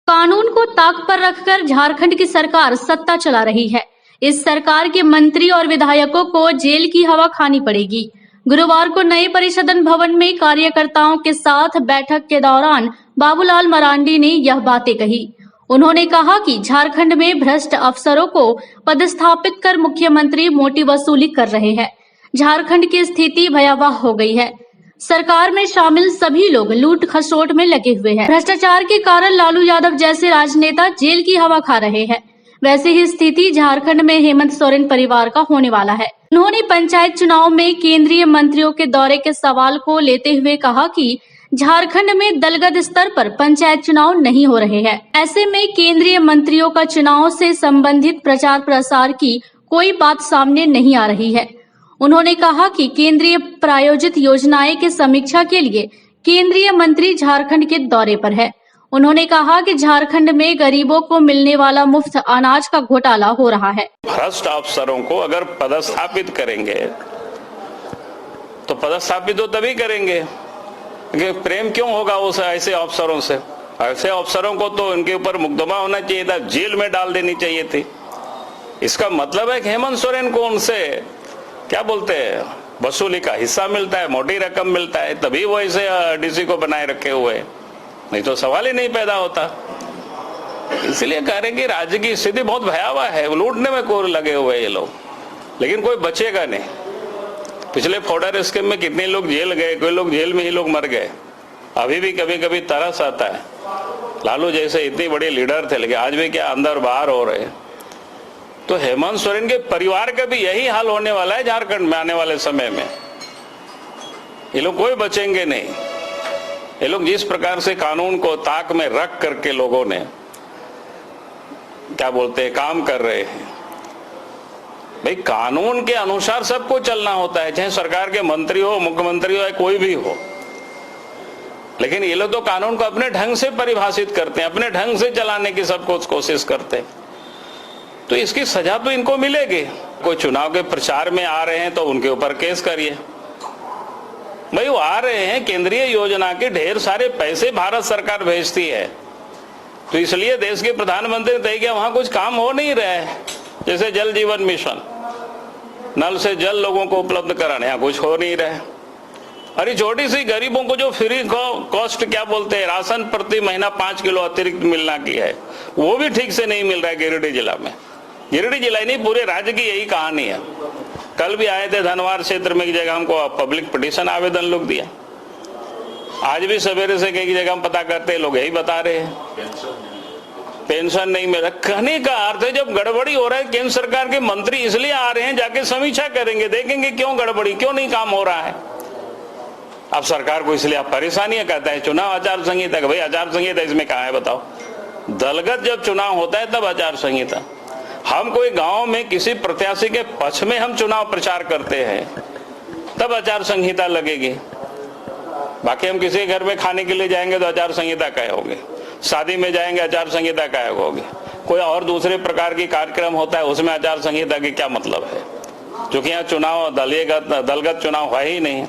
कानून को ताक पर रखकर झारखंड की सरकार सत्ता चला रही है। इस सरकार के मंत्री और विधायकों को जेल की हवा खानी पड़ेगी। गुरुवार को नए परिषदन भवन में कार्यकर्ताओं के साथ बैठक के दौरान बाबूलाल मरांडी ने यह बातें कही। उन्होंने कहा कि झारखंड में भ्रष्ट अफसरों को पदस्थापित कर मुख्यमंत्री मोटी वसूली कर रहे हैं। झारखंड की स्थिति भयावह हो गई है। सरकार में शामिल सभी लोग लूट खसोट में लगे हुए हैं। भ्रष्टाचार के कारण लालू यादव जैसे राजनेता जेल की हवा खा रहे हैं। वैसे ही स्थिति झारखंड में हेमंत सोरेन परिवार का होने वाला है। उन्होंने पंचायत चुनाव में केंद्रीय मंत्रियों के दौरे के सवाल को लेते हुए कहा कि झारखंड में दलगत स्तर पर पंचायत चुनाव नहीं हो रहे हैं। ऐसे में केंद्रीय मंत्रियों का चुनाव से संबंधित प्रचार प्रसार की कोई बात सामने नहीं आ रही है। उन्होंने कहा कि केंद्रीय प्रायोजित योजनाएं की समीक्षा के लिए केंद्रीय मंत्री झारखंड के दौरे पर है। उन्होंने कहा कि झारखंड में गरीबों को मिलने वाला मुफ्त अनाज का घोटाला हो रहा है। भ्रष्ट अफसरों को अगर पदस्थापित करेंगे तो पदस्थापित तो तभी करेंगे, प्रेम क्यों होगा उस ऐसे अफसरों से? ऐसे अफसरों को तो उनके ऊपर मुकदमा होना चाहिए था, जेल में डाल देनी चाहिए थी। इसका मतलब है कि हेमंत सोरेन को उनसे क्या बोलते हैं, वसूली का हिस्सा मिलता है, मोटी रकम मिलता है, तभी वो ऐसे डीसी को बनाए रखे हुए हैं, नहीं तो सवाल ही नहीं पैदा होता। इसलिए कह रहे कि राज्य की स्थिति बहुत भयावह है, लूटने में कोर लगे हुए ये लोग, लेकिन कोई बचेगा नहीं। पिछले फॉर्डर स्कीम में कितने लोग जेल गए, कोई लोग जेल में ही लोग मर गए। अभी भी कभी कभी तरस आता है, लालू जैसे इतनी बड़ी लीडर थे, लेकिन आज भी क्या अंदर बाहर हो रहे हैं। तो हेमंत सोरेन के परिवार का भी यही हाल होने वाला है झारखंड में आने वाले समय में। ये लोग कोई बचेंगे नहीं। ये लोग जिस प्रकार से कानून को ताक में रख करके लोगों ने क्या बोलते हैं काम कर रहे हैं। भाई कानून के अनुसार सबको चलना होता है, चाहे सरकार के मंत्री हो, मुख्यमंत्री हो या कोई भी हो। लेकिन ये लोग तो कानून को अपने ढंग से परिभाषित करते हैं, अपने ढंग से चलाने की सबको कोशिश करते हैं। तो इसकी सजा तो इनको मिलेगी। कोई चुनाव के प्रचार में आ रहे हैं तो उनके ऊपर केस करिए। भाई वो आ रहे हैं, केंद्रीय योजना के ढेर सारे पैसे भारत सरकार भेजती है, तो इसलिए देश के प्रधानमंत्री ने तय किया वहां कुछ काम हो नहीं रहा है। जैसे जल जीवन मिशन, नल से जल लोगों को उपलब्ध कराने, यहाँ कुछ हो नहीं रहा है। अरे छोटी सी गरीबों को जो फ्री कॉस्ट क्या बोलते हैं राशन प्रति महीना 5 किलो अतिरिक्त मिलना की है, वो भी ठीक से नहीं मिल रहा है गिरिडीह जिला में। गिरिडीह जिला ही नहीं, पूरे राज्य की यही कहानी है। कल भी आए थे धनवार क्षेत्र में, एक जगह हमको पब्लिक पिटीशन आवेदन लोग दिया। आज भी सवेरे से कई जगह हम पता करते हैं, लोग यही बता रहे हैं पेंशन नहीं मिल रहा। कहने का अर्थ है जब गड़बड़ी हो रहा है, केंद्र सरकार के मंत्री इसलिए आ रहे हैं, जाके समीक्षा करेंगे, देखेंगे क्यों गड़बड़ी, क्यों नहीं काम हो रहा है। अब सरकार को इसलिए आप परेशानी कहता है चुनाव आचार संहिता। भाई आचार संहिता इसमें कहाँ है बताओ? दलगत जब चुनाव होता है तब आचार संहिता। हम कोई गांव में किसी प्रत्याशी के पक्ष में हम चुनाव प्रचार करते हैं तब आचार संहिता लगेगी। बाकी हम किसी घर में खाने के लिए जाएंगे तो आचार संहिता क्या होगी, शादी में जाएंगे आचार संहिता क्या होगी, कोई और दूसरे प्रकार की कार्यक्रम होता है उसमें आचार संहिता की क्या मतलब है? क्योंकि यहाँ चुनाव दलगत चुनाव है ही नहीं।